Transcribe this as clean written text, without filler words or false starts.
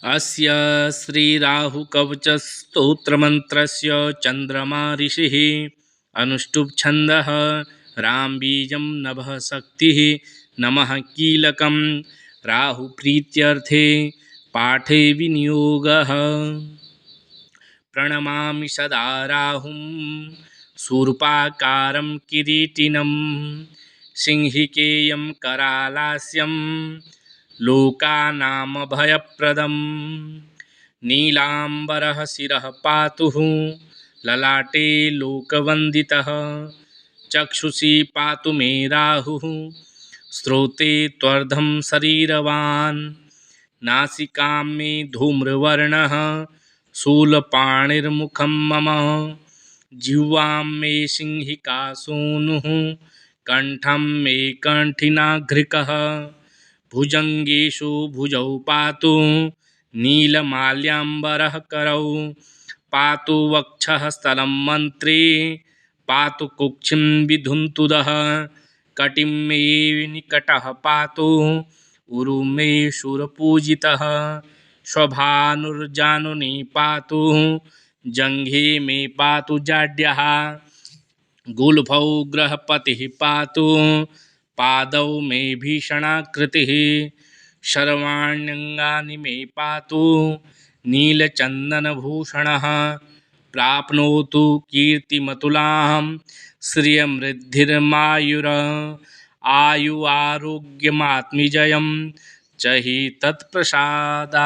अस्य श्रीराहुकवचस्तोत्रमन्त्रस्य चन्द्रमा ऋषिः अनुष्टुप् छन्दः रामबीजं नभः शक्तिः नमः कीलकं राहुप्रीत्यर्थे पाठे विनियोगः। प्रणमामि सदा राहुं शूर्पाकारं किरीटिनं सिंहिकेयं करालास्यं लोकानामभयप्रदं। नीलाम्बरः शिरः पातु ललाटे लोकवन्दितः चक्षुषी पातु मे राहुः स्रोते त्वर्धं शरीरवान्। नासिकां मे धूम्रवर्णः शूलपाणिर्मुखं मम जिह्वां मे सिंहिका सूनुः कण्ठं मे कण्ठिनाघ्रिकः भुजङ्गेषु भुजौ पातु नीलमाल्याम्बरः करौ पातु वक्षः स्थलं मन्त्रे पातु कुक्षिं विधुन्तुदः कटिं मे निकटः पातु उरु मे शूरपूजितः स्वभानुर्जानुनी पातु जङ्घे मे पातु जाड्यः गुल्फौ ग्रहपतिः पातु पादौ मे भीषणाकृतिः सर्वाण्यङ्गानि मे पातु नीलचन्दनभूषणः प्राप्नोतु कीर्तिमतुलां श्रियमृद्धिर्मायुर आयु आरोग्यमात्मजयं च हि तत्प्रसादात्।